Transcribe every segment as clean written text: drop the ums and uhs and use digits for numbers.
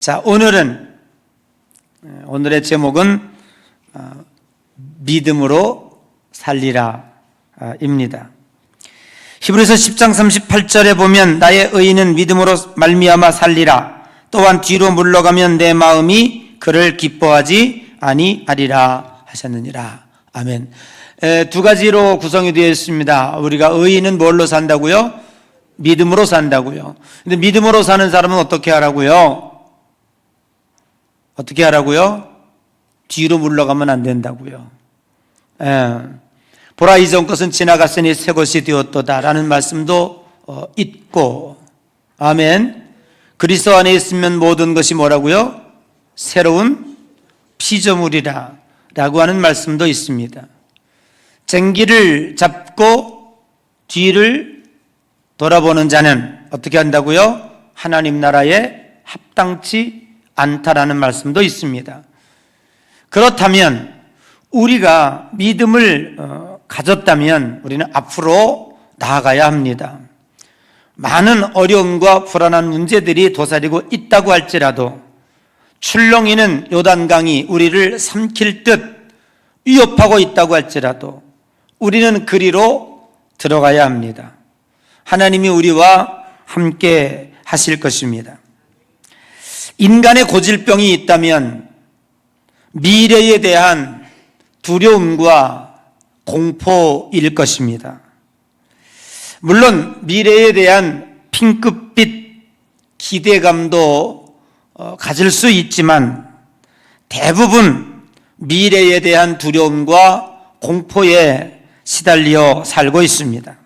자, 오늘의 제목은 믿음으로 살리라 입니다. 히브리서 10장 38절에 보면 나의 의인은 믿음으로 말미암아 살리라. 또한 뒤로 물러가면 내 마음이 그를 기뻐하지 아니하리라 하셨느니라. 아멘. 두 가지로 구성이 되어 있습니다. 우리가 의인은 뭘로 산다고요? 믿음으로 산다고요. 근데 믿음으로 사는 사람은 어떻게 하라고요? 어떻게 하라고요? 뒤로 물러가면 안 된다고요. 보라, 이전 것은 지나갔으니 새 것이 되었도다 라는 말씀도 있고, 아멘. 그리스도 안에 있으면 모든 것이 뭐라고요? 새로운 피조물이라 라고 하는 말씀도 있습니다. 쟁기를 잡고 뒤를 돌아보는 자는 어떻게 한다고요? 하나님 나라에 합당치 않다라는 말씀도 있습니다. 그렇다면 우리가 믿음을 가졌다면 우리는 앞으로 나아가야 합니다. 많은 어려움과 불안한 문제들이 도사리고 있다고 할지라도 출렁이는 요단강이 우리를 삼킬 듯 위협하고 있다고 할지라도 우리는 그리로 들어가야 합니다. 하나님이 우리와 함께 하실 것입니다. 인간의 고질병이 있다면 미래에 대한 두려움과 공포일 것입니다. 물론 미래에 대한 핑크빛 기대감도 가질 수 있지만 대부분 미래에 대한 두려움과 공포에 시달려 살고 있습니다.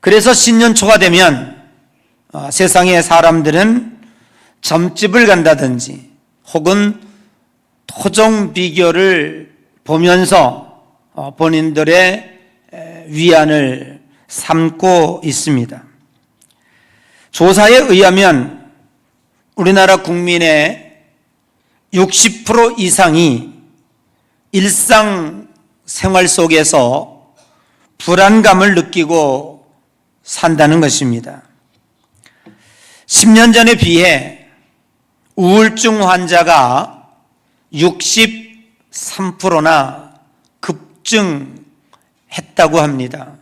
그래서 신년초가 되면 세상의 사람들은 점집을 간다든지 혹은 토종 비교를 보면서 본인들의 위안을 삼고 있습니다. 조사에 의하면 우리나라 국민의 60% 이상이 일상생활 속에서 불안감을 느끼고 산다는 것입니다. 10년 전에 비해 우울증 환자가 63%나 급증했다고 합니다.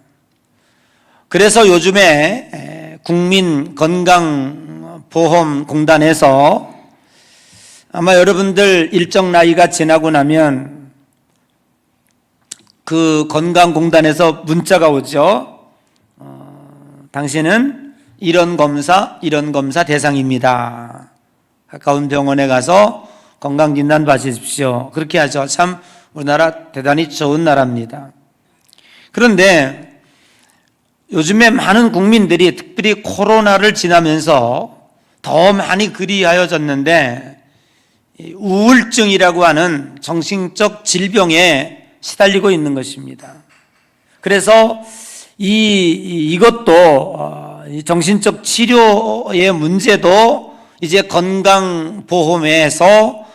그래서 요즘에 국민건강보험공단에서 아마 여러분들 일정 나이가 지나고 나면 그 건강공단에서 문자가 오죠. 당신은 이런 검사 대상입니다. 가까운 병원에 가서 건강진단 받으십시오. 그렇게 하죠. 참 우리나라 대단히 좋은 나라입니다. 그런데 요즘에 많은 국민들이 특별히 코로나를 지나면서 더 많이 그리하여졌는데 우울증이라고 하는 정신적 질병에 시달리고 있는 것입니다. 그래서 이것도 정신적 치료의 문제도 이제 건강보험에서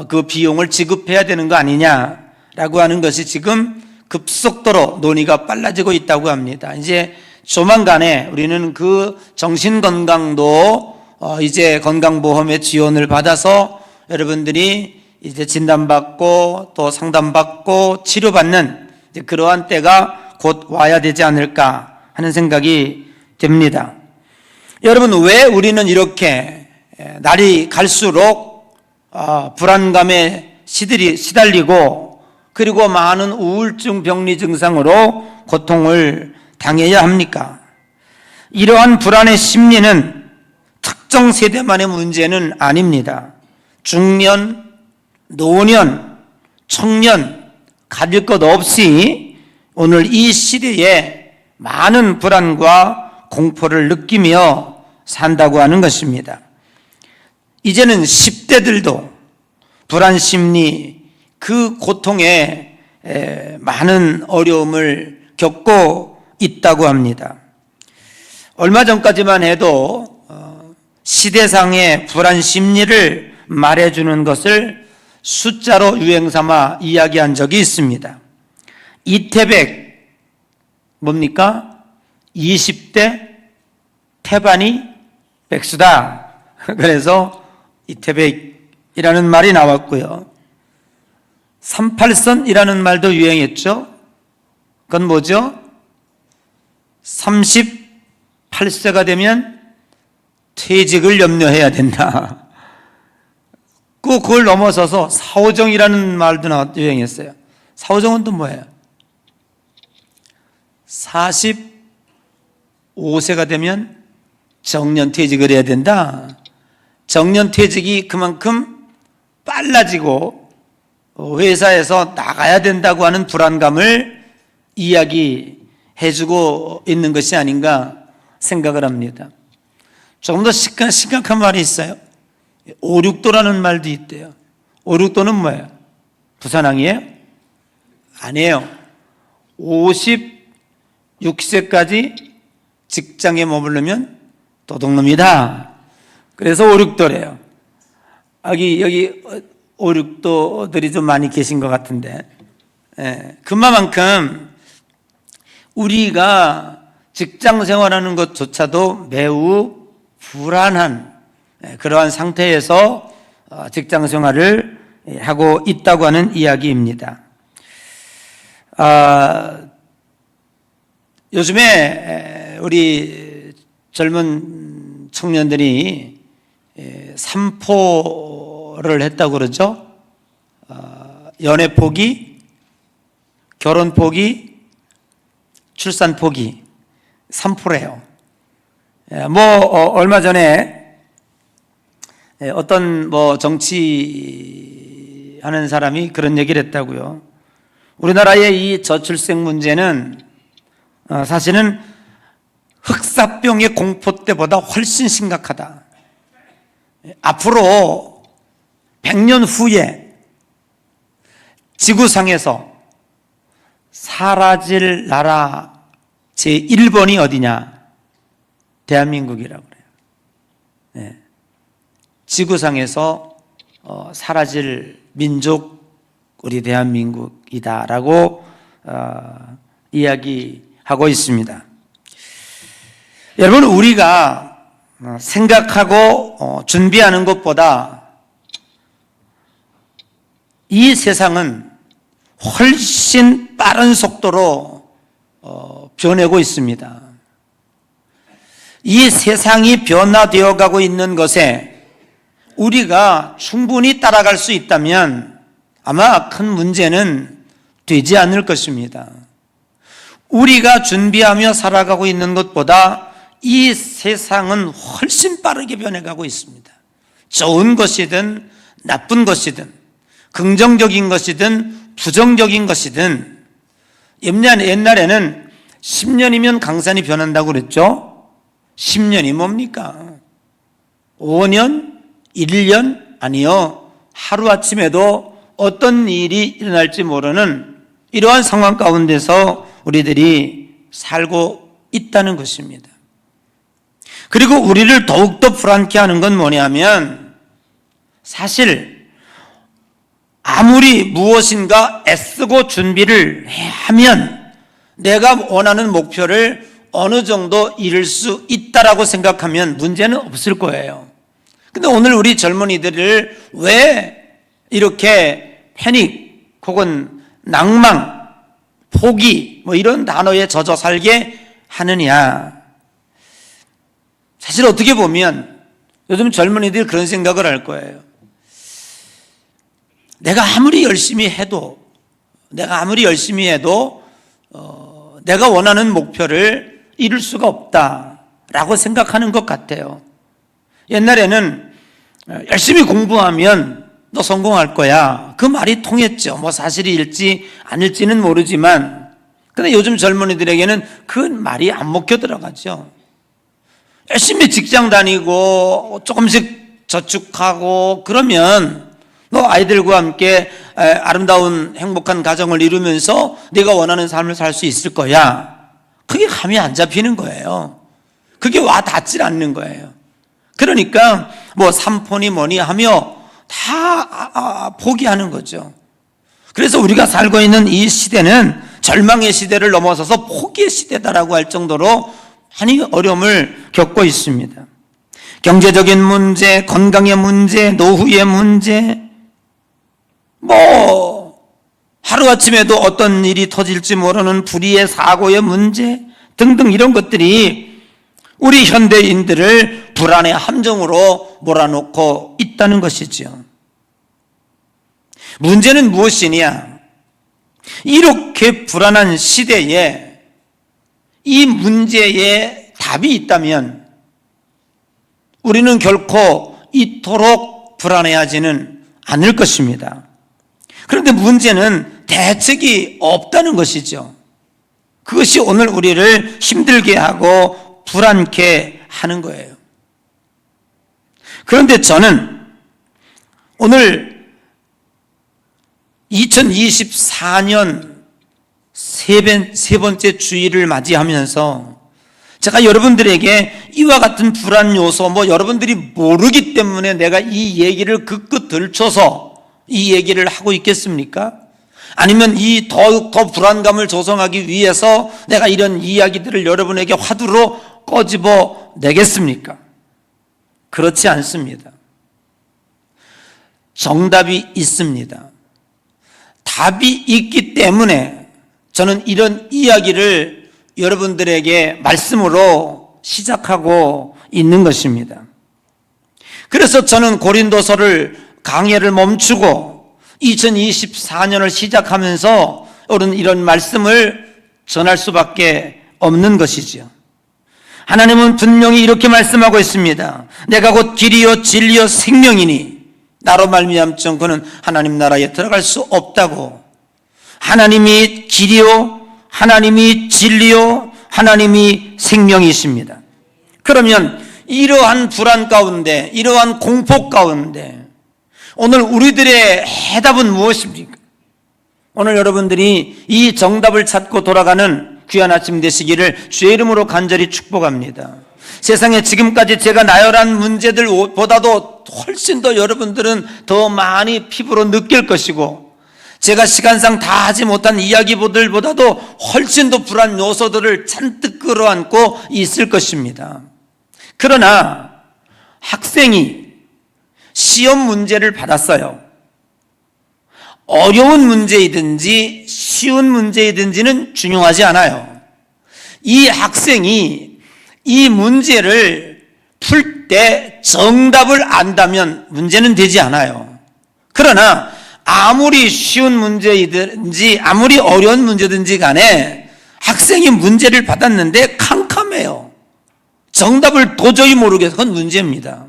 그 비용을 지급해야 되는 거 아니냐라고 하는 것이 지금 급속도로 논의가 빨라지고 있다고 합니다. 이제 조만간에 우리는 그 정신건강도 이제 건강보험의 지원을 받아서 여러분들이 이제 진단받고 또 상담받고 치료받는 그러한 때가 곧 와야 되지 않을까 하는 생각이 듭니다. 여러분, 왜 우리는 이렇게 날이 갈수록 불안감에 시달리고 그리고 많은 우울증 병리 증상으로 고통을 당해야 합니까? 이러한 불안의 심리는 특정 세대만의 문제는 아닙니다. 중년, 노년, 청년 가릴 것 없이 오늘 이 시대에 많은 불안과 공포를 느끼며 산다고 하는 것입니다. 이제는 10대들도 불안 심리, 그 고통에 많은 어려움을 겪고 있다고 합니다. 얼마 전까지만 해도 시대상의 불안 심리를 말해주는 것을 숫자로 유행삼아 이야기한 적이 있습니다. 이태백, 뭡니까? 20대 태반이 백수다. 그래서 이태백이라는 말이 나왔고요. 38선이라는 말도 유행했죠. 그건 뭐죠? 38세가 되면 퇴직을 염려해야 된다. 그걸 넘어서서 사오정이라는 말도 유행했어요. 사오정은 또 뭐예요? 45세가 되면 정년퇴직을 해야 된다. 정년퇴직이 그만큼 빨라지고 회사에서 나가야 된다고 하는 불안감을 이야기해주고 있는 것이 아닌가 생각을 합니다. 조금 더 심각한 말이 있어요. 5,6도라는 말도 있대요. 5,6도는 뭐예요? 부산항이에요? 아니에요. 56세까지 직장에 머무르면 도둑놈이다. 그래서 5,6도래요. 여기 5,6도들이 좀 많이 계신 것 같은데, 그만큼 우리가 직장 생활하는 것조차도 매우 불안한 그러한 상태에서 직장 생활을 하고 있다고 하는 이야기입니다. 요즘에 우리 젊은 청년들이 삼포를 했다고 그러죠. 연애 포기, 결혼 포기, 출산 포기, 3포래요. 얼마 전에 어떤 정치하는 사람이 그런 얘기를 했다고요. 우리나라의 이 저출생 문제는 사실은 흑사병의 공포 때보다 훨씬 심각하다. 앞으로 100년 후에 지구상에서 사라질 나라 제1번이 어디냐? 대한민국이라고 그래요. 지구상에서 사라질 민족 우리 대한민국이다라고 이야기하고 있습니다. 여러분, 우리가 생각하고 준비하는 것보다 이 세상은 훨씬 빠른 속도로 변하고 있습니다. 이 세상이 변화되어 가고 있는 것에 우리가 충분히 따라갈 수 있다면 아마 큰 문제는 되지 않을 것입니다. 우리가 준비하며 살아가고 있는 것보다 이 세상은 훨씬 빠르게 변해가고 있습니다. 좋은 것이든 나쁜 것이든 긍정적인 것이든 부정적인 것이든 옛날에는 10년이면 강산이 변한다고 그랬죠. 10년이 뭡니까? 5년? 1년? 아니요. 하루아침에도 어떤 일이 일어날지 모르는 이러한 상황 가운데서 우리들이 살고 있다는 것입니다. 그리고 우리를 더욱더 불안케 하는 건 뭐냐면 사실 아무리 무엇인가 애쓰고 준비를 하면 내가 원하는 목표를 어느 정도 이룰 수 있다라고 생각하면 문제는 없을 거예요. 근데 오늘 우리 젊은이들을 왜 이렇게 패닉 혹은 낭망, 포기 이런 단어에 젖어 살게 하느냐? 사실 어떻게 보면 요즘 젊은이들이 그런 생각을 할 거예요. 내가 아무리 열심히 해도 내가 원하는 목표를 이룰 수가 없다라고 생각하는 것 같아요. 옛날에는 열심히 공부하면 너 성공할 거야. 그 말이 통했죠. 사실일지 아닐지는 모르지만, 근데 요즘 젊은이들에게는 그 말이 안 먹혀 들어가죠. 열심히 직장 다니고 조금씩 저축하고 그러면 너 아이들과 함께 아름다운 행복한 가정을 이루면서 네가 원하는 삶을 살 수 있을 거야. 그게 감이 안 잡히는 거예요. 그게 와 닿질 않는 거예요. 그러니까 삼포니 뭐니 하며 다 포기하는 거죠. 그래서 우리가 살고 있는 이 시대는 절망의 시대를 넘어서서 포기의 시대다라고 할 정도로 많이 어려움을 겪고 있습니다. 경제적인 문제, 건강의 문제, 노후의 문제, 하루아침에도 어떤 일이 터질지 모르는 불의의 사고의 문제 등등 이런 것들이 우리 현대인들을 불안의 함정으로 몰아넣고 있다는 것이죠. 문제는 무엇이냐? 이렇게 불안한 시대에 이 문제에 답이 있다면 우리는 결코 이토록 불안해하지는 않을 것입니다. 그런데 문제는 대책이 없다는 것이죠. 그것이 오늘 우리를 힘들게 하고 불안케 하는 거예요. 그런데 저는 오늘 2024년 세 번째 주일을 맞이하면서 제가 여러분들에게 이와 같은 불안 요소, 여러분들이 모르기 때문에 내가 이 얘기를 그끝 들춰서 이 얘기를 하고 있겠습니까? 아니면 이 더욱더 불안감을 조성하기 위해서 내가 이런 이야기들을 여러분에게 화두로 꺼집어 내겠습니까? 그렇지 않습니다. 정답이 있습니다. 답이 있기 때문에 저는 이런 이야기를 여러분들에게 말씀으로 시작하고 있는 것입니다. 그래서 저는 고린도서를 강해를 멈추고 2024년을 시작하면서 이런 말씀을 전할 수밖에 없는 것이죠. 하나님은 분명히 이렇게 말씀하고 있습니다. 내가 곧 길이요 진리요 생명이니 나로 말미암지 그는 하나님 나라에 들어갈 수 없다고. 하나님이 길이요, 하나님이 진리요, 하나님이 생명이십니다. 그러면 이러한 불안 가운데, 이러한 공포 가운데 오늘 우리들의 해답은 무엇입니까? 오늘 여러분들이 이 정답을 찾고 돌아가는 귀한 아침 되시기를 주의 이름으로 간절히 축복합니다. 세상에 지금까지 제가 나열한 문제들보다도 훨씬 더 여러분들은 더 많이 피부로 느낄 것이고, 제가 시간상 다 하지 못한 이야기들보다도 훨씬 더 불안 요소들을 잔뜩 끌어안고 있을 것입니다. 그러나 학생이 시험 문제를 받았어요. 어려운 문제이든지 쉬운 문제이든지는 중요하지 않아요. 이 학생이 이 문제를 풀 때 정답을 안다면 문제는 되지 않아요. 그러나 아무리 쉬운 문제이든지 아무리 어려운 문제든지 간에 학생이 문제를 받았는데 캄캄해요. 정답을 도저히 모르겠어. 그건 문제입니다.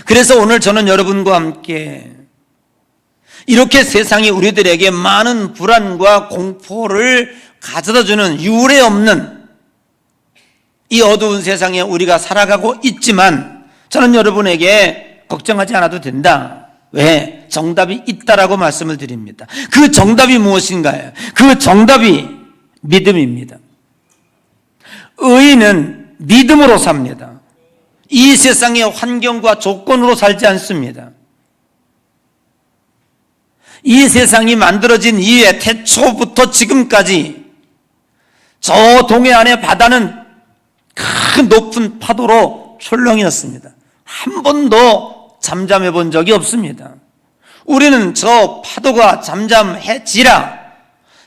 그래서 오늘 저는 여러분과 함께 이렇게 세상이 우리들에게 많은 불안과 공포를 가져다주는 유례 없는 이 어두운 세상에 우리가 살아가고 있지만 저는 여러분에게 걱정하지 않아도 된다. 왜? 정답이 있다라고 말씀을 드립니다. 그 정답이 무엇인가요? 그 정답이 믿음입니다. 의인은 믿음으로 삽니다. 이 세상의 환경과 조건으로 살지 않습니다. 이 세상이 만들어진 이후에 태초부터 지금까지 저 동해안의 바다는 큰 높은 파도로 출렁이었습니다. 한 번도 잠잠해 본 적이 없습니다. 우리는 저 파도가 잠잠해지라,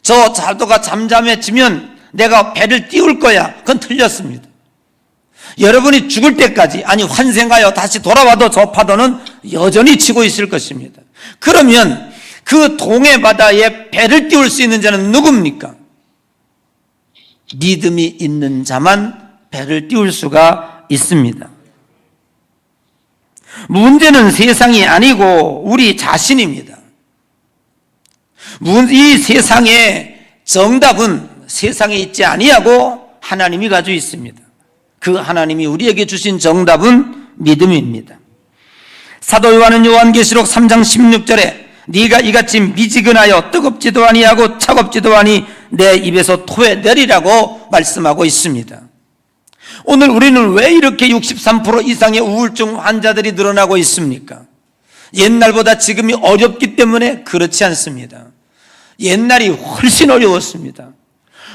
저 파도가 잠잠해지면 내가 배를 띄울 거야, 그건 틀렸습니다. 여러분이 죽을 때까지, 아니 환생하여 다시 돌아와도 저 파도는 여전히 치고 있을 것입니다. 그러면 그 동해 바다에 배를 띄울 수 있는 자는 누굽니까? 믿음이 있는 자만 배를 띄울 수가 있습니다. 문제는 세상이 아니고 우리 자신입니다. 이 세상의 정답은 세상에 있지 아니하고 하나님이 가지고 있습니다. 그 하나님이 우리에게 주신 정답은 믿음입니다. 사도 요한은 요한계시록 3장 16절에 네가 이같이 미지근하여 뜨겁지도 아니하고 차갑지도 아니 내 입에서 토해내리라고 말씀하고 있습니다. 오늘 우리는 왜 이렇게 63% 이상의 우울증 환자들이 늘어나고 있습니까? 옛날보다 지금이 어렵기 때문에 그렇지 않습니다. 옛날이 훨씬 어려웠습니다.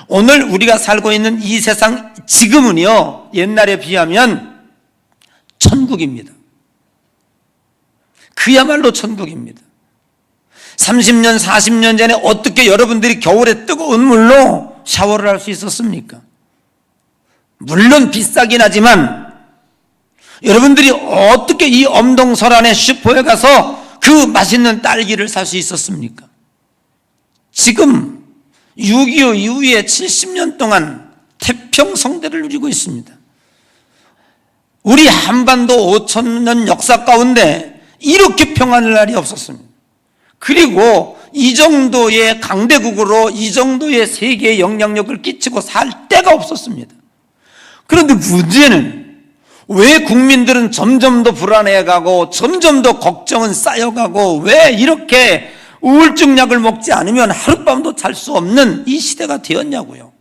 오늘 우리가 살고 있는 이 세상 지금은요, 옛날에 비하면 천국입니다. 그야말로 천국입니다. 30년, 40년 전에 어떻게 여러분들이 겨울에 뜨거운 물로 샤워를 할 수 있었습니까? 물론 비싸긴 하지만 여러분들이 어떻게 이 엄동설안의 슈퍼에 가서 그 맛있는 딸기를 살 수 있었습니까? 지금 6.25 이후에 70년 동안 태평성대를 누리고 있습니다. 우리 한반도 5,000년 역사 가운데 이렇게 평안할 날이 없었습니다. 그리고 이 정도의 강대국으로 이 정도의 세계의 영향력을 끼치고 살 데가 없었습니다. 그런데 문제는 왜 국민들은 점점 더 불안해가고 점점 더 걱정은 쌓여가고 왜 이렇게 우울증 약을 먹지 않으면 하룻밤도 잘 수 없는 이 시대가 되었냐고요.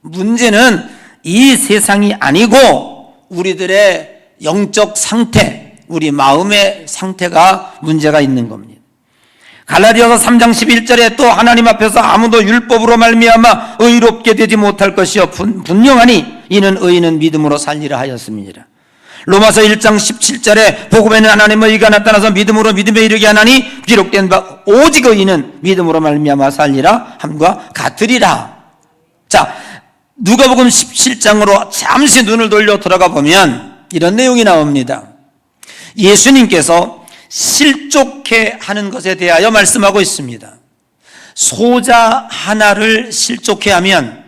문제는 이 세상이 아니고 우리들의 영적 상태, 우리 마음의 상태가 문제가 있는 겁니다. 갈라디아서 3장 11절에 또 하나님 앞에서 아무도 율법으로 말미암아 의롭게 되지 못할 것이요 분명하니 이는 의인은 믿음으로 살리라 하였습니다. 로마서 1장 17절에 복음에는 하나님의 의가 나타나서 믿음으로 믿음에 이르게 하나니 기록된 바 오직 의인은 믿음으로 말미암아 살리라 함과 같으리라. 자, 누가복음 17장으로 잠시 눈을 돌려 들어가 보면 이런 내용이 나옵니다. 예수님께서 실족해 하는 것에 대하여 말씀하고 있습니다. 소자 하나를 실족해 하면,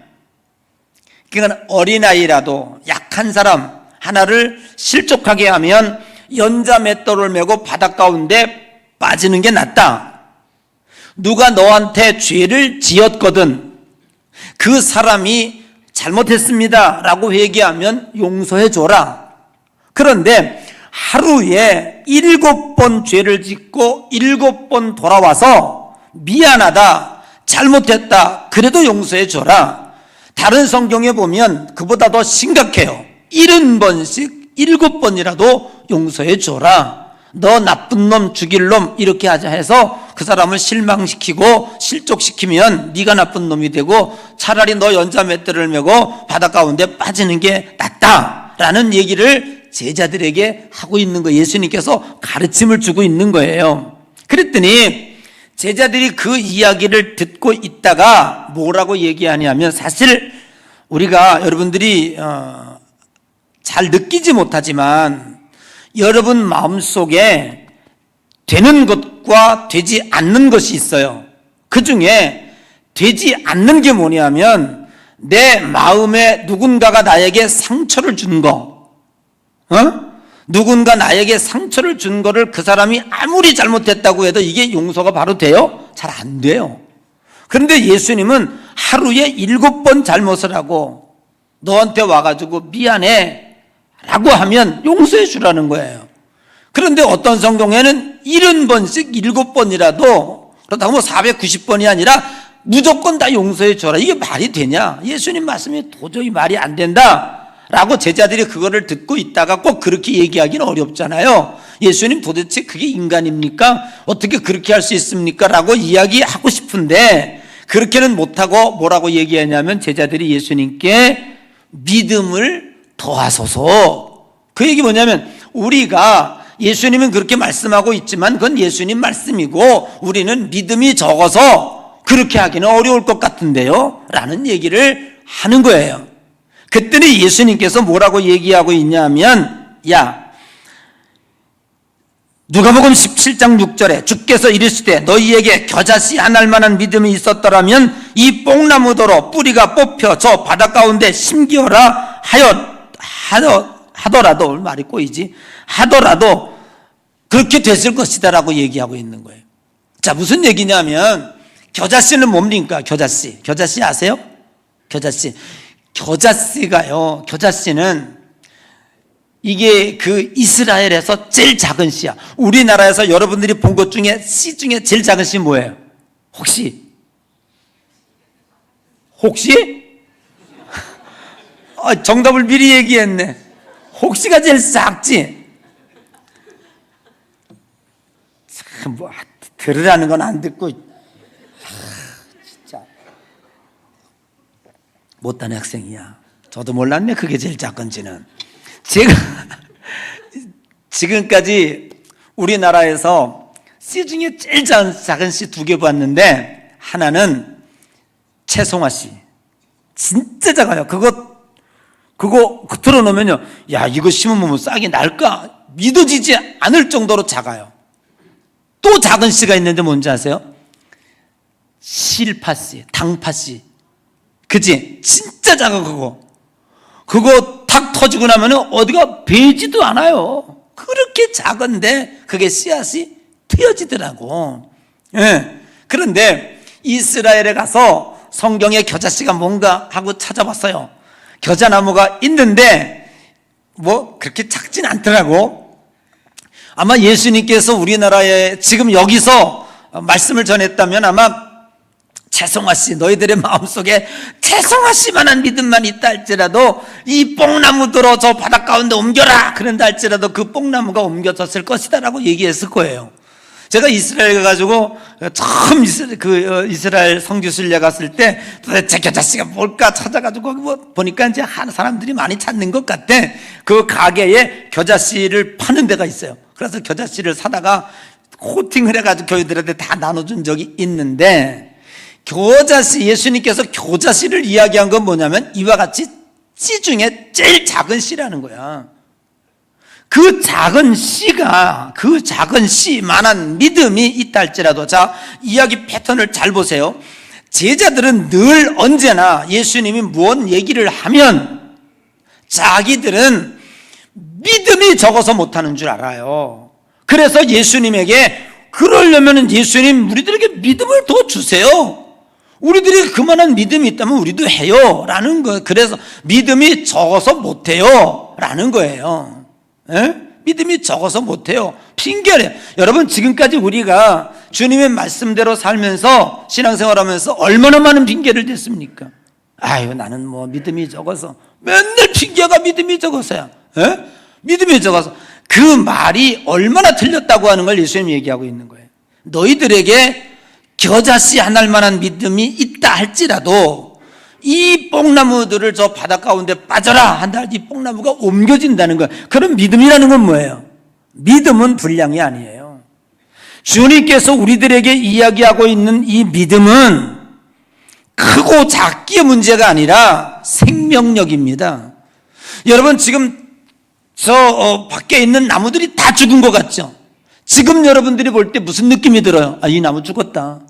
그러니까 어린아이라도 약한 사람 하나를 실족하게 하면 연자 맷돌을 메고 바닷 가운데 빠지는 게 낫다. 누가 너한테 죄를 지었거든 그 사람이 잘못했습니다 라고 회개하면 용서해 줘라. 그런데 하루에 7번 죄를 짓고 7번 돌아와서 미안하다, 잘못했다, 그래도 용서해 줘라. 다른 성경에 보면 그보다 더 심각해요. 70번씩 7번이라도 용서해 줘라. 너 나쁜 놈, 죽일 놈 이렇게 하자 해서 그 사람을 실망시키고 실족시키면 네가 나쁜 놈이 되고 차라리 너 연자 맷돌을 메고 바닷 가운데 빠지는 게 낫다라는 얘기를 제자들에게 하고 있는 거예요. 예수님께서 가르침을 주고 있는 거예요. 그랬더니 제자들이 그 이야기를 듣고 있다가 뭐라고 얘기하냐면, 사실 우리가 여러분들이 잘 느끼지 못하지만 여러분 마음속에 되는 것과 되지 않는 것이 있어요. 그 중에 되지 않는 게 뭐냐면 내 마음에 누군가가 나에게 상처를 준 거, 누군가 나에게 상처를 준 거를 그 사람이 아무리 잘못했다고 해도 이게 용서가 바로 돼요? 잘 안 돼요. 그런데 예수님은 하루에 7번 잘못을 하고 너한테 와가지고 미안해 라고 하면 용서해 주라는 거예요. 그런데 어떤 성경에는 70번씩 7번이라도, 그렇다고 뭐 490번이 아니라 무조건 다 용서해 줘라. 이게 말이 되냐? 예수님 말씀이 도저히 말이 안 된다 라고 제자들이 그거를 듣고 있다가 꼭 그렇게 얘기하기는 어렵잖아요. 예수님 도대체 그게 인간입니까? 어떻게 그렇게 할 수 있습니까? 라고 이야기하고 싶은데 그렇게는 못하고 뭐라고 얘기하냐면 제자들이 예수님께 믿음을 더하소서. 그 얘기 뭐냐면 우리가 예수님은 그렇게 말씀하고 있지만 그건 예수님 말씀이고 우리는 믿음이 적어서 그렇게 하기는 어려울 것 같은데요 라는 얘기를 하는 거예요. 그랬더니 예수님께서 뭐라고 얘기하고 있냐면, 야, 누가복음 17장 6절에 주께서 이르시되 너희에게 겨자씨 한 알만한 믿음이 있었더라면 이 뽕나무더러 뿌리가 뽑혀 저 바닷 가운데 심기어라 하더라도, 말이 꼬이지, 하더라도 그렇게 됐을 것이다 라고 얘기하고 있는 거예요. 자, 무슨 얘기냐면 겨자씨는 뭡니까? 겨자씨 아세요? 겨자씨가요, 겨자씨는 이게 그 이스라엘에서 제일 작은 씨야. 우리나라에서 여러분들이 본 것 중에 씨 중에 제일 작은 씨 뭐예요? 혹시? 정답을 미리 얘기했네. 혹시가 제일 작지? 참, 뭐, 들으라는 건 안 듣고. 진짜. 못하는 학생이야. 저도 몰랐네, 그게 제일 작은지는. 지금까지 우리나라에서 씨 중에 제일 작은 씨 두 개 봤는데, 하나는 채송화 씨. 진짜 작아요. 그거 들어놓으면요, 야, 이거 심으면 싹이 날까? 믿어지지 않을 정도로 작아요. 또 작은 씨가 있는데 뭔지 아세요? 실파 씨, 당파 씨. 그치? 진짜 작아, 그거 탁 터지고 나면 어디가 베지도 않아요. 그렇게 작은데 그게 씨앗이 튀어지더라고. 예. 그런데 이스라엘에 가서 성경에 겨자씨가 뭔가 하고 찾아봤어요. 겨자나무가 있는데 뭐 그렇게 작진 않더라고. 아마 예수님께서 우리나라에 지금 여기서 말씀을 전했다면 아마 채송화 씨, 너희들의 마음속에 채송화 씨만한 믿음만 있다 할지라도 이 뽕나무들어 저 바닷 가운데 옮겨라 그런다 할지라도 그 뽕나무가 옮겨졌을 것이다 라고 얘기했을 거예요. 제가 이스라엘 가가지고 처음 이스라엘 선교순례 갔을 때 도대체 겨자씨가 뭘까 찾아가지고 뭐 보니까 이제 사람들이 많이 찾는 것 같아. 그 가게에 겨자씨를 파는 데가 있어요. 그래서 겨자씨를 사다가 코팅을 해가지고 교회들한테 다 나눠준 적이 있는데, 겨자씨, 예수님께서 겨자씨를 이야기한 건 뭐냐면 이와 같이 씨 중에 제일 작은 씨라는 거야. 그 작은 씨만한 믿음이 있다 할지라도, 자, 이야기 패턴을 잘 보세요. 제자들은 늘 언제나 예수님이 무언 얘기를 하면 자기들은 믿음이 적어서 못하는 줄 알아요. 그래서 예수님에게 그러려면 예수님 우리들에게 믿음을 더 주세요. 우리들이 그만한 믿음이 있다면 우리도 해요 라는 거예요. 그래서 믿음이 적어서 못해요 라는 거예요. 에? 믿음이 적어서 못해요. 핑계래. 여러분, 지금까지 우리가 주님의 말씀대로 살면서 신앙생활하면서 얼마나 많은 핑계를 댔습니까? 아유, 나는 뭐 믿음이 적어서. 맨날 핑계가 믿음이 적어서야. 에? 믿음이 적어서. 그 말이 얼마나 틀렸다고 하는 걸 예수님이 얘기하고 있는 거예요. 너희들에게 겨자씨 한 알만한 믿음이 있다 할지라도 이 뽕나무들을 저 바닷 가운데 빠져라 한다 할 때 이 뽕나무가 옮겨진다는 거예요. 그럼 믿음이라는 건 뭐예요? 믿음은 분량이 아니에요. 주님께서 우리들에게 이야기하고 있는 이 믿음은 크고 작기의 문제가 아니라 생명력입니다. 여러분, 지금 밖에 있는 나무들이 다 죽은 것 같죠? 지금 여러분들이 볼 때 무슨 느낌이 들어요? 아, 이 나무 죽었다.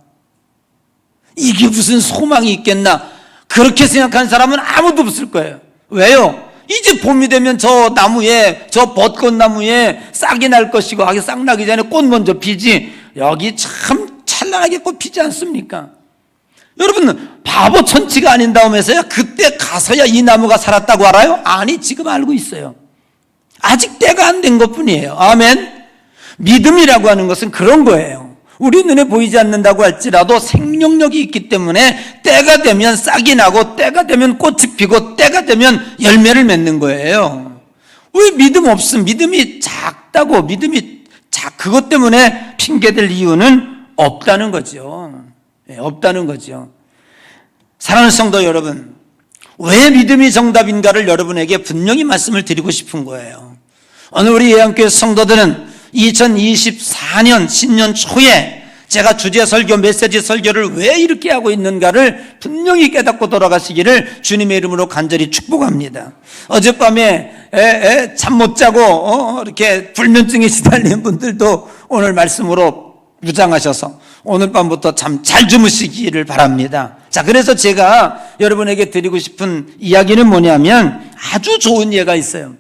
이게 무슨 소망이 있겠나? 그렇게 생각하는 사람은 아무도 없을 거예요. 왜요? 이제 봄이 되면 저 나무에, 저 벚꽃나무에 싹이 날 것이고, 싹 나기 전에 꽃 먼저 피지. 여기 참 찬란하게 꽃 피지 않습니까? 여러분, 바보 천치가 아닌 다음에서야 그때 가서야 이 나무가 살았다고 알아요? 아니, 지금 알고 있어요. 아직 때가 안 된 것뿐이에요. 아멘. 믿음이라고 하는 것은 그런 거예요. 우리 눈에 보이지 않는다고 할지라도 생명력이 있기 때문에 때가 되면 싹이 나고 때가 되면 꽃이 피고 때가 되면 열매를 맺는 거예요. 왜 믿음 없음, 믿음이 작다고, 그것 때문에 핑계댈 이유는 없다는 거죠. 없다는 거죠. 사랑하는 성도 여러분, 왜 믿음이 정답인가를 여러분에게 분명히 말씀을 드리고 싶은 거예요. 오늘 우리 예양교회 성도들은 2024년 신년 초에 제가 주제 설교, 메시지 설교를 왜 이렇게 하고 있는가를 분명히 깨닫고 돌아가시기를 주님의 이름으로 간절히 축복합니다. 어젯밤에 잠 못 자고 이렇게 불면증에 시달리는 분들도 오늘 말씀으로 무장하셔서 오늘 밤부터 잠 잘 주무시기를 바랍니다. 자, 그래서 제가 여러분에게 드리고 싶은 이야기는 뭐냐면 아주 좋은 예가 있어요.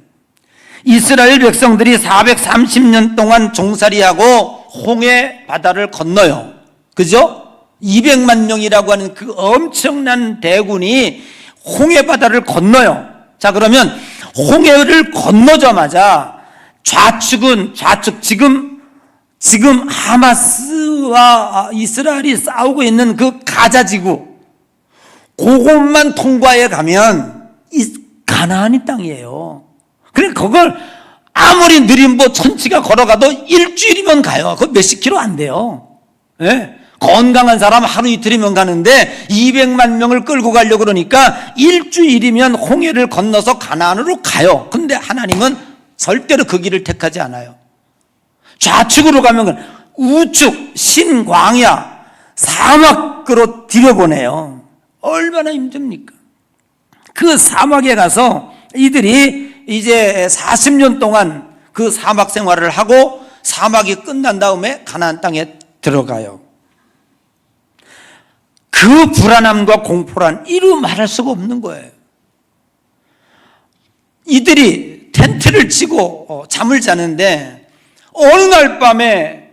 이스라엘 백성들이 430년 동안 종살이하고 홍해 바다를 건너요. 그죠? 200만 명이라고 하는 그 엄청난 대군이 홍해 바다를 건너요. 자, 그러면 홍해를 건너자마자 좌측 지금 하마스와 이스라엘이 싸우고 있는 그 가자지구, 그곳만 통과해 가면 가나안이 땅이에요. 그러니까 그걸 아무리 느린 천치가 걸어가도 일주일이면 가요. 그거 몇십 킬로 안 돼요. 예? 건강한 사람 하루 이틀이면 가는데 200만 명을 끌고 가려고 그러니까 일주일이면 홍해를 건너서 가나안으로 가요. 근데 하나님은 절대로 그 길을 택하지 않아요. 좌측으로 가면 우측, 신광야, 사막으로 들여보내요. 얼마나 힘듭니까? 그 사막에 가서 이들이 이제 40년 동안 그 사막 생활을 하고 사막이 끝난 다음에 가나안 땅에 들어가요. 그 불안함과 공포란 이루 말할 수가 없는 거예요. 이들이 텐트를 치고 잠을 자는데 어느 날 밤에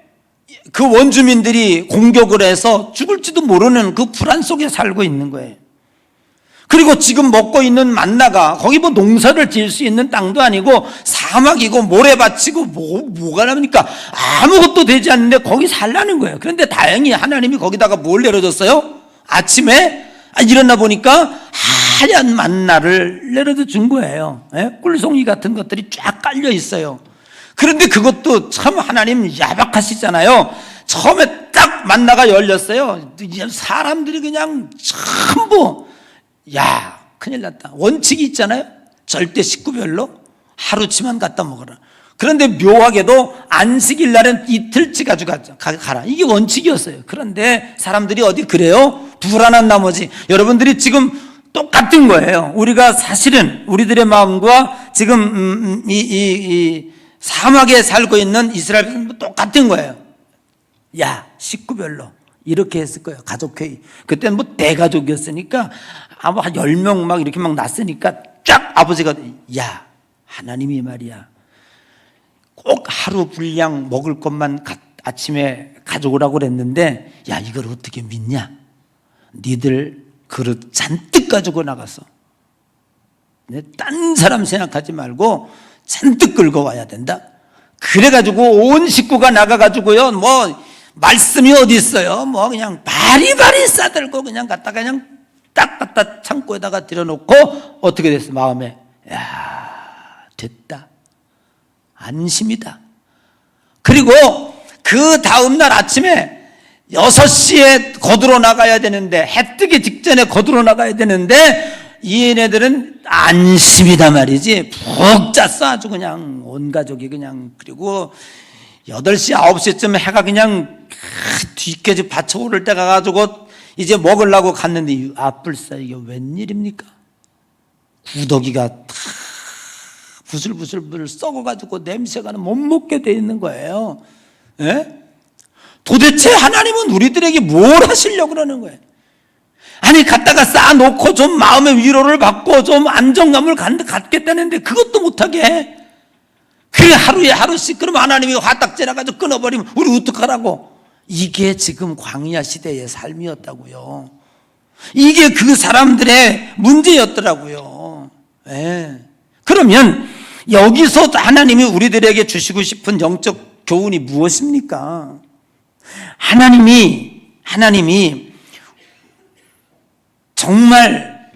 그 원주민들이 공격을 해서 죽을지도 모르는 그 불안 속에 살고 있는 거예요. 그리고 지금 먹고 있는 만나가 거기 뭐 농사를 지을 수 있는 땅도 아니고 사막이고 모래밭이고 뭐가 납니까? 아무것도 되지 않는데 거기 살라는 거예요. 그런데 다행히 하나님이 거기다가 뭘 내려줬어요? 아침에 일어나 보니까 하얀 만나를 내려다 준 거예요. 꿀송이 같은 것들이 쫙 깔려 있어요. 그런데 그것도 참 하나님 야박하시잖아요. 처음에 딱 만나가 열렸어요. 사람들이 그냥 전부 큰일 났다. 원칙이 있잖아요. 절대 식구별로 하루치만 갖다 먹어라. 그런데 묘하게도 안식일 날은 이틀치 가져가라. 이게 원칙이었어요. 그런데 사람들이 어디 그래요? 불안한 나머지 여러분들이 지금 똑같은 거예요. 우리가 사실은 우리들의 마음과 지금 이 사막에 살고 있는 이스라엘은 똑같은 거예요. 식구별로 이렇게 했을 거예요. 가족회의. 그때는 뭐 대가족이었으니까 아마 한 10명 막 이렇게 막 났으니까 쫙 아버지가 하나님이 말이야 꼭 하루 분량 먹을 것만 아침에 가져오라고 그랬는데 이걸 어떻게 믿냐? 니들 그릇 잔뜩 가지고 나가서 딴 사람 생각하지 말고 잔뜩 끌고 와야 된다. 그래가지고 온 식구가 나가가지고요 말씀이 어디 있어요? 그냥 바리바리 싸들고 그냥 갖다가 그냥 딱 갖다 창고에다가 들여놓고 어떻게 됐어? 마음에 됐다. 안심이다. 그리고 그 다음날 아침에 6시에 거두러 나가야 되는데 해 뜨기 직전에 거두러 나가야 되는데 얘네들은 안심이다 말이지. 푹 잤어. 아주 그냥 온 가족이 그냥. 그리고 8시 9시쯤 해가 그냥 뒤까지 받쳐오를 때 가가지고 이제 먹으려고 갔는데 앞불사 이게 웬일입니까? 구더기가 다 부슬부슬 썩어가지고 냄새가 못 먹게 돼 있는 거예요. 도대체 하나님은 우리들에게 뭘 하시려고 그러는 거예요? 아니 갖다가 쌓아놓고 좀 마음의 위로를 받고 좀 안정감을 갖겠다는데 그것도 못하게 해. 그래 하루에 하루씩 그러면 하나님이 화딱 지나가지고 끊어버리면 우리 어떡하라고. 이게 지금 광야 시대의 삶이었다고요. 이게 그 사람들의 문제였더라고요. 그러면 여기서 하나님이 우리들에게 주시고 싶은 영적 교훈이 무엇입니까? 하나님이 정말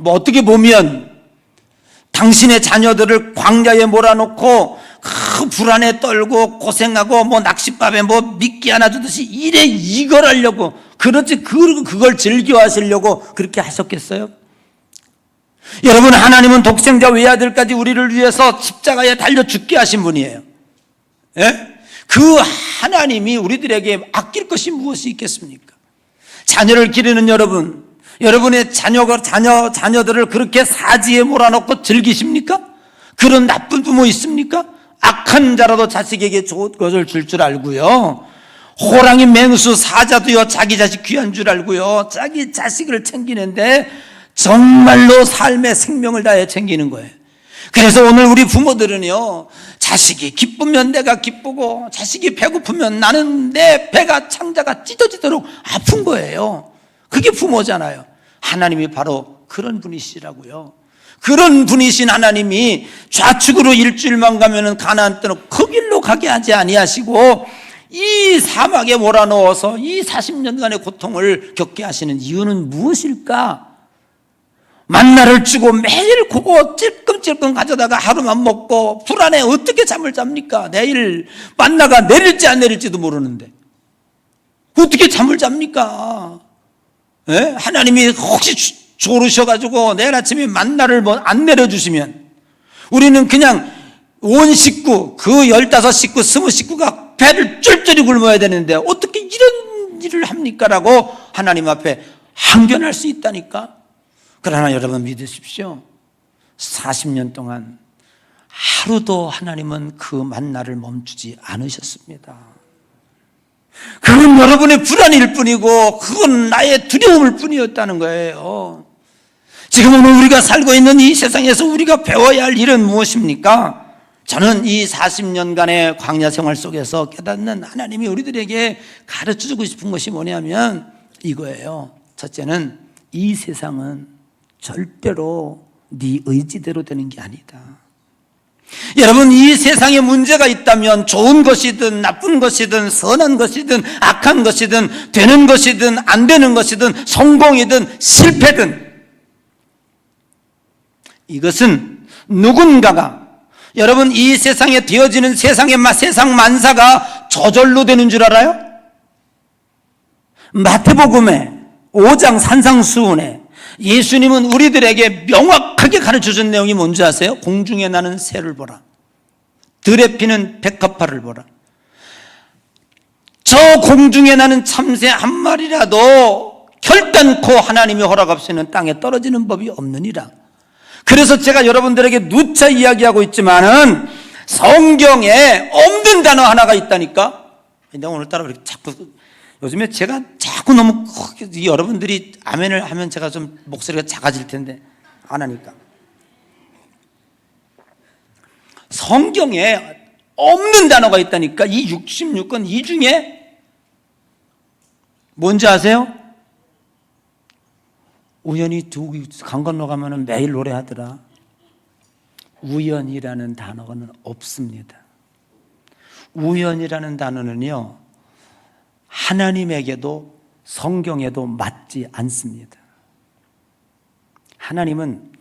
어떻게 보면 당신의 자녀들을 광야에 몰아놓고 그 불안에 떨고 고생하고 낚싯밥에 미끼 하나 주듯이 이걸 하려고 그렇지 그걸 즐겨하시려고 그렇게 하셨겠어요? 여러분 하나님은 독생자 외아들까지 우리를 위해서 십자가에 달려 죽게 하신 분이에요. 그 하나님이 우리들에게 아낄 것이 무엇이 있겠습니까? 자녀를 기르는 여러분의 자녀들을 그렇게 사지에 몰아넣고 즐기십니까? 그런 나쁜 부모 있습니까? 악한 자라도 자식에게 좋은 것을 줄 줄 알고요. 호랑이 맹수 사자도요 자기 자식 귀한 줄 알고요. 자기 자식을 챙기는데 정말로 삶의 생명을 다해 챙기는 거예요. 그래서 오늘 우리 부모들은요 자식이 기쁘면 내가 기쁘고 자식이 배고프면 나는 내 배가 창자가 찢어지도록 아픈 거예요. 그게 부모잖아요. 하나님이 바로 그런 분이시라고요. 그런 분이신 하나님이 좌측으로 일주일만 가면은 가나안 땅으로 그 길로 가게 하지 아니하시고 이 사막에 몰아넣어서 이 40년간의 고통을 겪게 하시는 이유는 무엇일까? 만나를 주고 매일 그거 찔끔찔끔 가져다가 하루만 먹고 불안해 어떻게 잠을 잡니까? 내일 만나가 내릴지 안 내릴지도 모르는데 어떻게 잠을 잡니까? 하나님이 혹시 조르셔가지고 내일 아침에 만나를 안 내려주시면 우리는 그냥 온 식구 그 15식구 20식구가 배를 쫄쫄이 굶어야 되는데 어떻게 이런 일을 합니까? 라고 하나님 앞에 항변할 수 있다니까. 그러나 여러분 믿으십시오. 40년 동안 하루도 하나님은 그 만나를 멈추지 않으셨습니다. 그건 여러분의 불안일 뿐이고 그건 나의 두려움일 뿐이었다는 거예요. 지금 오늘 우리가 살고 있는 이 세상에서 우리가 배워야 할 일은 무엇입니까? 저는 이 40년간의 광야 생활 속에서 깨닫는 하나님이 우리들에게 가르쳐주고 싶은 것이 뭐냐면 이거예요. 첫째는 이 세상은 절대로 네 의지대로 되는 게 아니다. 여러분, 이 세상에 문제가 있다면 좋은 것이든 나쁜 것이든 선한 것이든 악한 것이든 되는 것이든 안 되는 것이든 성공이든 실패든 이것은 누군가가 여러분 이 세상에 되어지는 세상 만사가 저절로 되는 줄 알아요? 마태복음에 5장 산상수훈에 예수님은 우리들에게 명확하게 가르쳐준 내용이 뭔지 아세요? 공중에 나는 새를 보라, 들에 피는 백합화를 보라. 저 공중에 나는 참새 한 마리라도 결단코 하나님이 허락 없이는 땅에 떨어지는 법이 없느니라. 그래서 제가 여러분들에게 누차 이야기하고 있지만은 성경에 없는 단어 하나가 있다니까. 내가 오늘따라 이렇게 자꾸 요즘에 제가 자꾸 너무 여러분들이 아멘을 하면 제가 좀 목소리가 작아질 텐데 안 하니까. 성경에 없는 단어가 있다니까. 이 66권 이 중에 뭔지 아세요? 우연히 강 건너가면 매일 노래하더라. 우연이라는 단어는 없습니다. 우연이라는 단어는요, 하나님에게도 성경에도 맞지 않습니다. 하나님은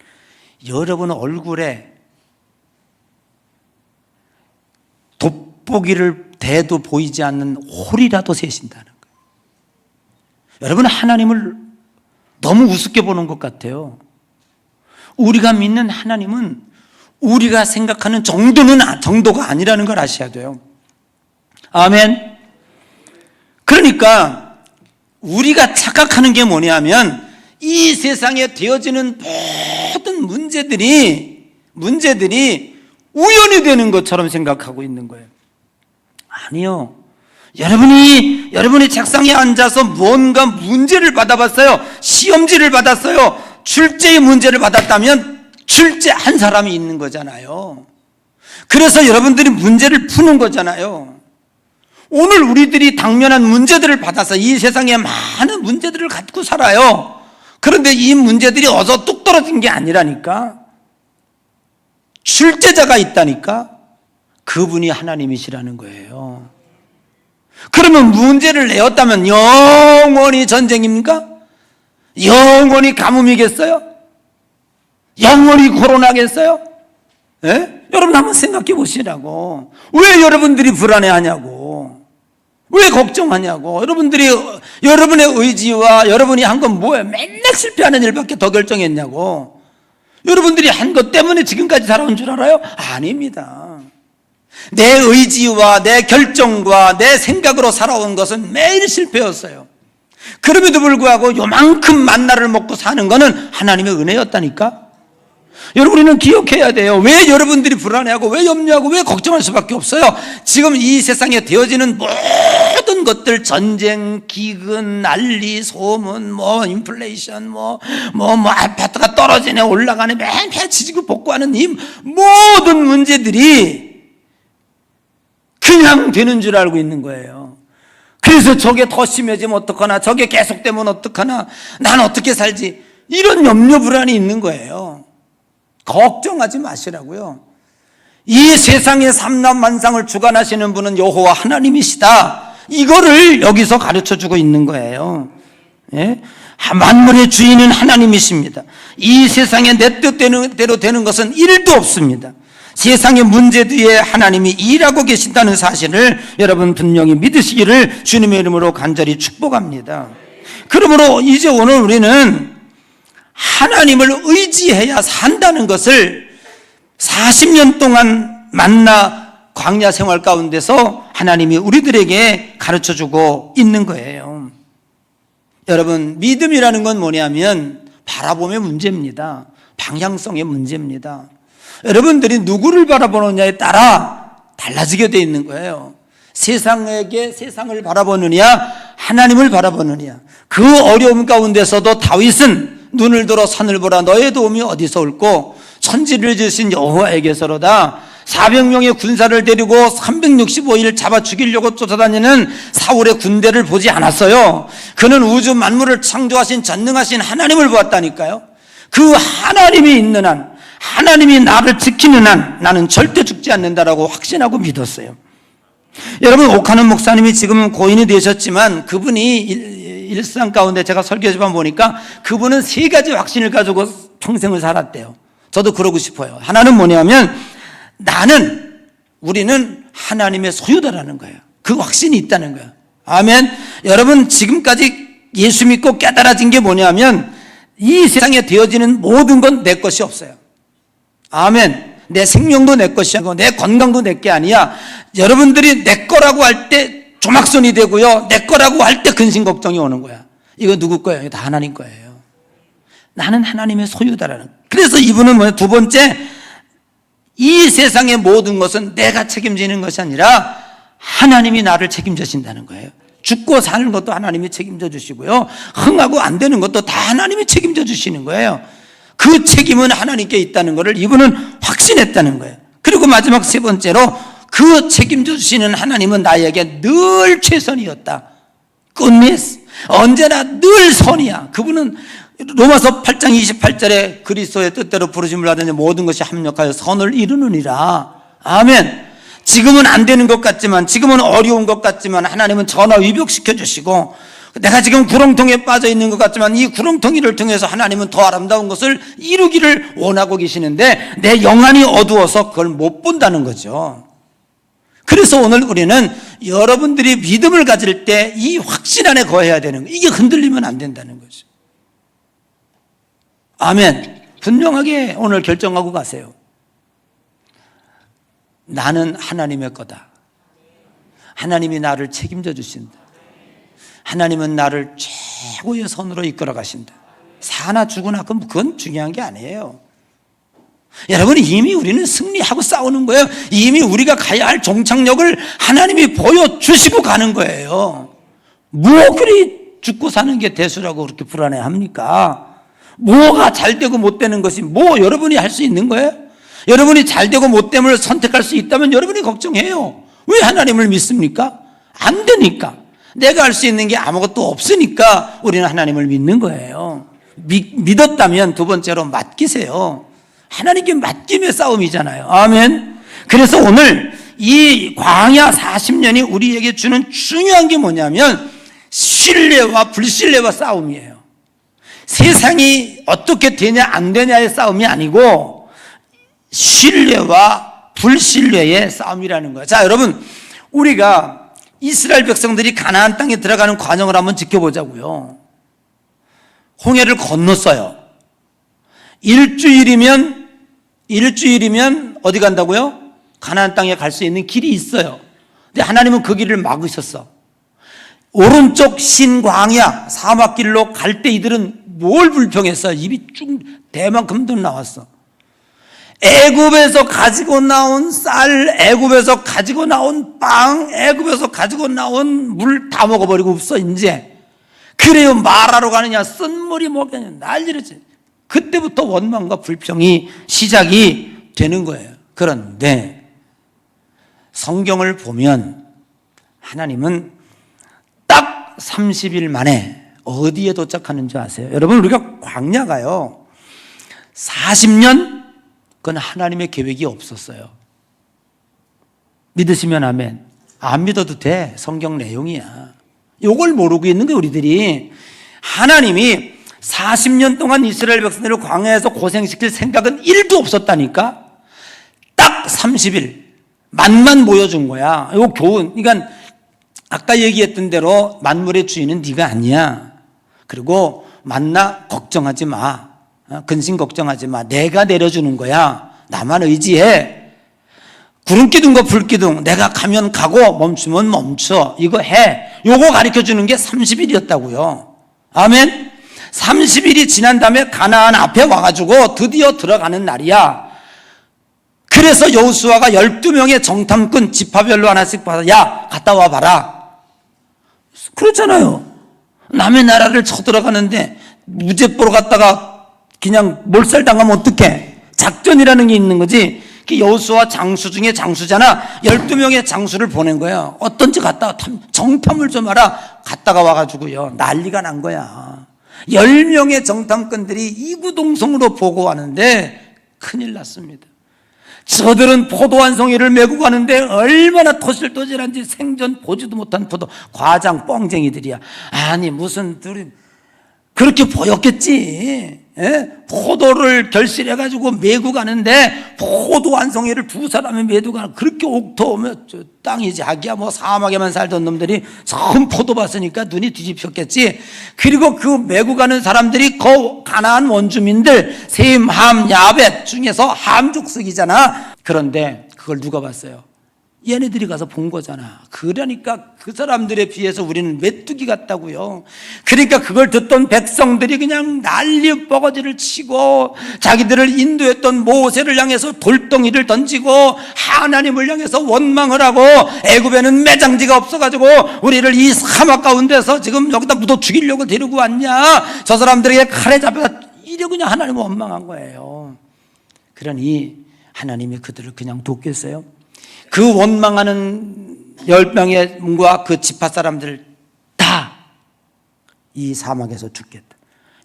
여러분 얼굴에 돋보기를 대도 보이지 않는 홀이라도 세신다는 거예요. 여러분, 하나님을 너무 우습게 보는 것 같아요. 우리가 믿는 하나님은 우리가 생각하는 정도가 아니라는 걸 아셔야 돼요. 아멘. 그러니까 우리가 착각하는 게 뭐냐면 이 세상에 되어지는 모든 문제들이 우연이 되는 것처럼 생각하고 있는 거예요. 아니요. 여러분이 책상에 앉아서 뭔가 문제를 받아봤어요. 시험지를 받았어요. 출제의 문제를 받았다면 출제한 사람이 있는 거잖아요. 그래서 여러분들이 문제를 푸는 거잖아요. 오늘 우리들이 당면한 문제들을 받아서 이 세상에 많은 문제들을 갖고 살아요. 그런데 이 문제들이 어서 뚝 떨어진 게 아니라니까. 출제자가 있다니까. 그분이 하나님이시라는 거예요. 그러면 문제를 내었다면 영원히 전쟁입니까? 영원히 가뭄이겠어요? 영원히 코로나겠어요? 예? 여러분 한번 생각해 보시라고. 왜 여러분들이 불안해하냐고. 왜 걱정하냐고. 여러분의 의지와 여러분이 한 건 뭐예요? 맨날 실패하는 일밖에 더 결정했냐고. 여러분들이 한 것 때문에 지금까지 살아온 줄 알아요? 아닙니다. 내 의지와 내 결정과 내 생각으로 살아온 것은 매일 실패였어요. 그럼에도 불구하고 요만큼 만나를 먹고 사는 것은 하나님의 은혜였다니까. 여러분, 우리는 기억해야 돼요. 왜 여러분들이 불안해하고 왜 염려하고 왜 걱정할 수밖에 없어요? 지금 이 세상에 되어지는 모든 것들, 전쟁, 기근, 난리, 소문, 인플레이션, 아파트가 떨어지네, 올라가네, 맨날 지지고 볶고하는 이 모든 문제들이 그냥 되는 줄 알고 있는 거예요. 그래서 저게 더 심해지면 어떡하나, 저게 계속되면 어떡하나, 난 어떻게 살지, 이런 염려 불안이 있는 거예요. 걱정하지 마시라고요. 이 세상의 삼라만상을 주관하시는 분은 여호와 하나님이시다. 이거를 여기서 가르쳐주고 있는 거예요. 예? 만물의 주인은 하나님이십니다. 이 세상에 내 뜻대로 되는 것은 1도 없습니다. 세상의 문제 뒤에 하나님이 일하고 계신다는 사실을 여러분 분명히 믿으시기를 주님의 이름으로 간절히 축복합니다. 그러므로 이제 오늘 우리는 하나님을 의지해야 산다는 것을 40년 동안 만나 광야 생활 가운데서 하나님이 우리들에게 가르쳐주고 있는 거예요. 여러분, 믿음이라는 건 뭐냐면 바라봄의 문제입니다. 방향성의 문제입니다. 여러분들이 누구를 바라보느냐에 따라 달라지게 되어 있는 거예요. 세상을 바라보느냐, 하나님을 바라보느냐. 그 어려움 가운데서도 다윗은 눈을 들어 산을 보라, 너의 도움이 어디서 올꼬, 천지를 지으신 여호와에게서로다. 400명의 군사를 데리고 365일 잡아 죽이려고 쫓아다니는 사울의 군대를 보지 않았어요. 그는 우주 만물을 창조하신 전능하신 하나님을 보았다니까요. 그 하나님이 있는 한, 하나님이 나를 지키는 한 나는 절대 죽지 않는다라고 확신하고 믿었어요. 여러분, 옥하는 목사님이 지금 고인이 되셨지만 그분이 일상 가운데 제가 설교집만 보니까 그분은 3가지 확신을 가지고 평생을 살았대요. 저도 그러고 싶어요. 하나는 뭐냐면 우리는 하나님의 소유다라는 거예요. 그 확신이 있다는 거예요. 아멘. 여러분, 지금까지 예수 믿고 깨달아진 게 뭐냐면 이 세상에 되어지는 모든 건 내 것이 없어요. 아멘. 내 생명도 내 것이 아니고 내 건강도 내 게 아니야. 여러분들이 내 거라고 할 때 조막손이 되고요, 내 거라고 할 때 근심 걱정이 오는 거야. 이거 누구 거예요? 이거 다 하나님 거예요. 나는 하나님의 소유다라는 거예요. 그래서 이분은 뭐예요? 두 번째, 이 세상의 모든 것은 내가 책임지는 것이 아니라 하나님이 나를 책임져 주신다는 거예요. 죽고 사는 것도 하나님이 책임져 주시고요, 흥하고 안 되는 것도 다 하나님이 책임져 주시는 거예요. 그 책임은 하나님께 있다는 것을 이분은 확신했다는 거예요. 그리고 마지막 3번째로, 그 책임져 주시는 하나님은 나에게 늘 최선이었다. goodness, 언제나 늘 선이야. 그분은 로마서 8장 28절에 그리스도의 뜻대로 부르심을 받으니 모든 것이 합력하여 선을 이루느니라. 아멘. 지금은 안 되는 것 같지만, 지금은 어려운 것 같지만 하나님은 전화위복시켜 주시고, 내가 지금 구렁텅이에 빠져 있는 것 같지만 이 구렁텅이를 통해서 하나님은 더 아름다운 것을 이루기를 원하고 계시는데 내 영안이 어두워서 그걸 못 본다는 거죠. 그래서 오늘 우리는 여러분들이 믿음을 가질 때 이 확신 안에 거해야 되는 거예요. 이게 흔들리면 안 된다는 거죠. 아멘. 분명하게 오늘 결정하고 가세요. 나는 하나님의 거다. 하나님이 나를 책임져 주신다. 하나님은 나를 최고의 선으로 이끌어 가신다. 사나 죽으나 그건 중요한 게 아니에요. 여러분, 이미 우리는 승리하고 싸우는 거예요. 이미 우리가 가야 할 종착역을 하나님이 보여주시고 가는 거예요. 뭐 그리 죽고 사는 게 대수라고 그렇게 불안해합니까? 뭐가 잘 되고 못 되는 것이 뭐 여러분이 할 수 있는 거예요? 여러분이 잘 되고 못 됨을 선택할 수 있다면 여러분이 걱정해요. 왜 하나님을 믿습니까? 안 되니까. 내가 할 수 있는 게 아무것도 없으니까 우리는 하나님을 믿는 거예요. 믿었다면 두 번째로 맡기세요. 하나님께 맡김의 싸움이잖아요. 아멘. 그래서 오늘 이 광야 40년이 우리에게 주는 중요한 게 뭐냐면 신뢰와 불신뢰와 싸움이에요. 세상이 어떻게 되냐 안 되냐의 싸움이 아니고 신뢰와 불신뢰의 싸움이라는 거예요. 자, 여러분, 우리가 이스라엘 백성들이 가나안 땅에 들어가는 과정을 한번 지켜보자고요. 홍해를 건넜어요. 일주일이면 어디 간다고요? 가나안 땅에 갈 수 있는 길이 있어요. 근데 하나님은 그 길을 막으셨어. 오른쪽 신광야 사막길로 갈 때 이들은 뭘 불평했어? 입이 쭉 대만큼도 나왔어. 애굽에서 가지고 나온 쌀, 애굽에서 가지고 나온 빵, 애굽에서 가지고 나온 물 다 먹어버리고 없어 이제. 그래요, 말하러 가느냐, 쓴물이 먹겠냐, 난리였지. 그때부터 원망과 불평이 시작이 되는 거예요. 그런데 성경을 보면 하나님은 딱 30일 만에 어디에 도착하는 줄 아세요? 여러분, 우리가 광야가요 40년, 그건 하나님의 계획이 없었어요. 믿으시면 아멘. 안 믿어도 돼. 성경 내용이야. 이걸 모르고 있는 거예요, 우리들이. 하나님이 40년 동안 이스라엘 백성들을 광야에서 고생시킬 생각은 1도 없었다니까. 딱 30일 만만 보여준 거야. 이거 교훈. 그러니까 아까 얘기했던 대로 만물의 주인은 네가 아니야. 그리고 만나 걱정하지 마. 근심 걱정하지 마. 내가 내려주는 거야. 나만 의지해. 구름기둥과 불기둥, 내가 가면 가고 멈추면 멈춰. 이거 해. 요거 가르쳐 주는 게 30일이었다고요. 아멘. 30일이 지난 다음에 가나안 앞에 와가지고 드디어 들어가는 날이야. 그래서 여호수아가 12명의 정탐꾼 지파별로 하나씩 받아, 야, 갔다 와봐라. 그렇잖아요. 남의 나라를 쳐들어가는데 무죄 보러 갔다가 그냥 몰살당하면 어떡해. 작전이라는 게 있는 거지. 여호수아 장수 중에 장수잖아. 12명의 장수를 보낸 거예요. 어떤지 갔다가 정탐을 좀 하라. 갔다가 와가지고요, 난리가 난 거야. 10명의 정탐꾼들이 이구동성으로 보고하는데 큰일 났습니다. 저들은 포도 한 송이를 메고 가는데 얼마나 토실토실한지 생전 보지도 못한 포도, 과장 뻥쟁이들이야. 아니 무슨 둘이 그렇게 보였겠지. 예? 포도를 결실해가지고 메고 가는데 포도 한 송이를 두 사람이 메고 가는, 그렇게 옥토면 땅이 자기야 뭐 사막에만 살던 놈들이 처음 포도 봤으니까 눈이 뒤집혔겠지. 그리고 그 메고 가는 사람들이 그 가나안 원주민들 셈, 함, 야벳 중에서 함 족속이잖아. 그런데 그걸 누가 봤어요? 얘네들이 가서 본 거잖아. 그러니까 그 사람들에 비해서 우리는 메뚜기 같다고요. 그러니까 그걸 듣던 백성들이 그냥 난리 뻐거지를 치고 자기들을 인도했던 모세를 향해서 돌덩이를 던지고 하나님을 향해서 원망을 하고, 애굽에는 매장지가 없어가지고 우리를 이 사막 가운데서 지금 여기다 묻어 죽이려고 데리고 왔냐, 저 사람들에게 칼에 잡혀서 이래 그냥 하나님을 원망한 거예요. 그러니 하나님이 그들을 그냥 돕겠어요? 그 원망하는 10명의 문과 그 지파 사람들 다 이 사막에서 죽겠다.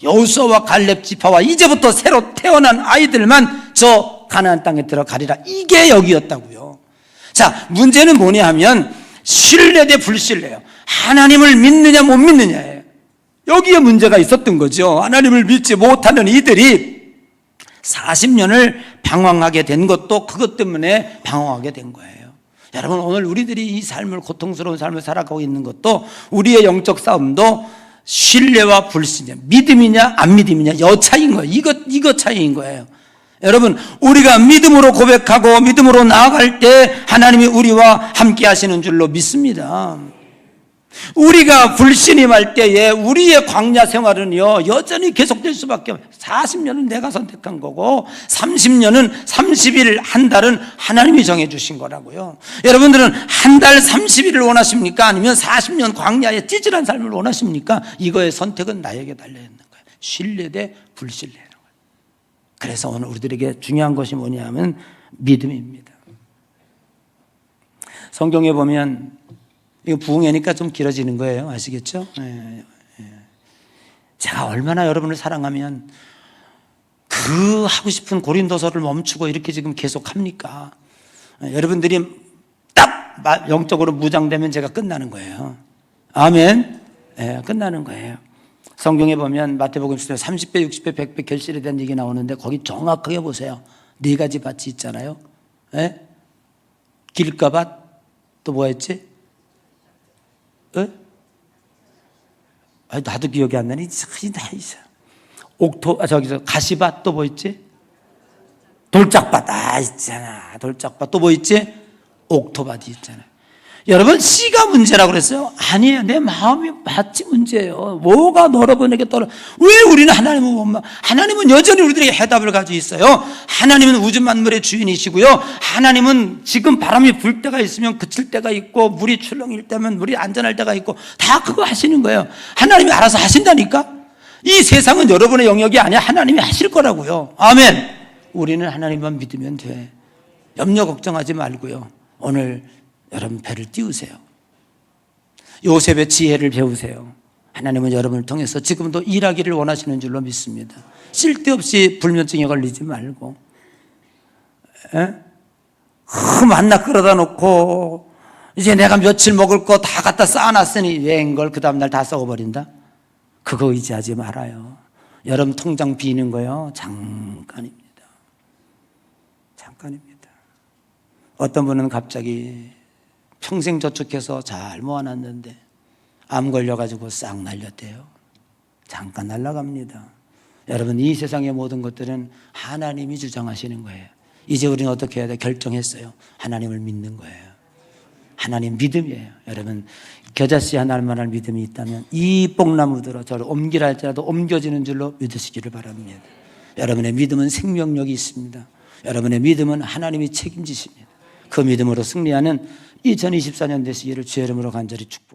여호수아와 갈렙 지파와 이제부터 새로 태어난 아이들만 저 가나안 땅에 들어가리라. 이게 여기였다고요. 자, 문제는 뭐냐 하면 신뢰 대 불신뢰예요. 하나님을 믿느냐 못 믿느냐예요. 여기에 문제가 있었던 거죠. 하나님을 믿지 못하는 이들이 40년을 방황하게 된 것도 그것 때문에 방황하게 된 거예요. 여러분, 오늘 우리들이 이 삶을, 고통스러운 삶을 살아가고 있는 것도, 우리의 영적 싸움도 신뢰와 불신이냐, 믿음이냐 안 믿음이냐, 여 차이인 거예요. 이거 차이인 거예요. 여러분, 우리가 믿음으로 고백하고 믿음으로 나아갈 때 하나님이 우리와 함께 하시는 줄로 믿습니다. 우리가 불신임할 때에 우리의 광야 생활은요 여전히 계속될 수밖에 없어요. 40년은 내가 선택한 거고 30년은 30일, 한 달은 하나님이 정해주신 거라고요. 여러분들은 한 달 30일을 원하십니까? 아니면 40년 광야의 찌질한 삶을 원하십니까? 이거의 선택은 나에게 달려있는 거예요. 신뢰 대 불신뢰라는 거예요. 그래서 오늘 우리들에게 중요한 것이 뭐냐면 믿음입니다. 성경에 보면, 이거 부흥회니까 좀 길어지는 거예요. 아시겠죠? 제가 얼마나 여러분을 사랑하면 그 하고 싶은 고린도서를 멈추고 이렇게 지금 계속 합니까? 여러분들이 딱 영적으로 무장되면 제가 끝나는 거예요. 아멘. 끝나는 거예요. 성경에 보면 마태복음 30배, 60배, 100배 결실에 대한 얘기 나오는데 거기 정확하게 보세요. 4가지 밭이 있잖아요. 길가밭, 또 뭐 했지? 나도 기억이 안 나니. 가시밭, 또 뭐 있지? 돌짝밭, 있잖아. 돌짝밭, 또 뭐 있지? 옥토밭이 있잖아. 여러분, 씨가 문제라고 그랬어요? 아니에요. 내 마음이 밭이 문제예요. 뭐가 여러분에게 왜 우리는 하나님을 못 하나님은 여전히 우리들에게 해답을 가지고 있어요. 하나님은 우주 만물의 주인이시고요. 하나님은 지금 바람이 불 때가 있으면 그칠 때가 있고, 물이 출렁일 때면 물이 안전할 때가 있고, 다 그거 하시는 거예요. 하나님이 알아서 하신다니까? 이 세상은 여러분의 영역이 아니야. 하나님이 하실 거라고요. 아멘. 우리는 하나님만 믿으면 돼. 염려 걱정하지 말고요. 오늘 여러분 배를 띄우세요. 요셉의 지혜를 배우세요. 하나님은 여러분을 통해서 지금도 일하기를 원하시는 줄로 믿습니다. 쓸데없이 불면증에 걸리지 말고, 만나 끌어다 놓고 이제 내가 며칠 먹을 거 다 갖다 쌓아놨으니 웬걸 그 다음날 다 썩어버린다? 그거 의지하지 말아요. 여러분 통장 비는 거요 잠깐입니다. 잠깐입니다. 어떤 분은 갑자기 평생 저축해서 잘 모아놨는데 암 걸려가지고 싹 날렸대요. 잠깐 날아갑니다. 여러분, 이 세상의 모든 것들은 하나님이 주장하시는 거예요. 이제 우리는 어떻게 해야 돼? 결정했어요. 하나님을 믿는 거예요. 하나님 믿음이에요. 여러분, 겨자씨 하나만할 믿음이 있다면 이 뽕나무들어 저를 옮기라 할지라도 옮겨지는 줄로 믿으시기를 바랍니다. 여러분의 믿음은 생명력이 있습니다. 여러분의 믿음은 하나님이 책임지십니다. 그 믿음으로 승리하는 2024년 되시기를 주의 이름으로 간절히 축복합니다.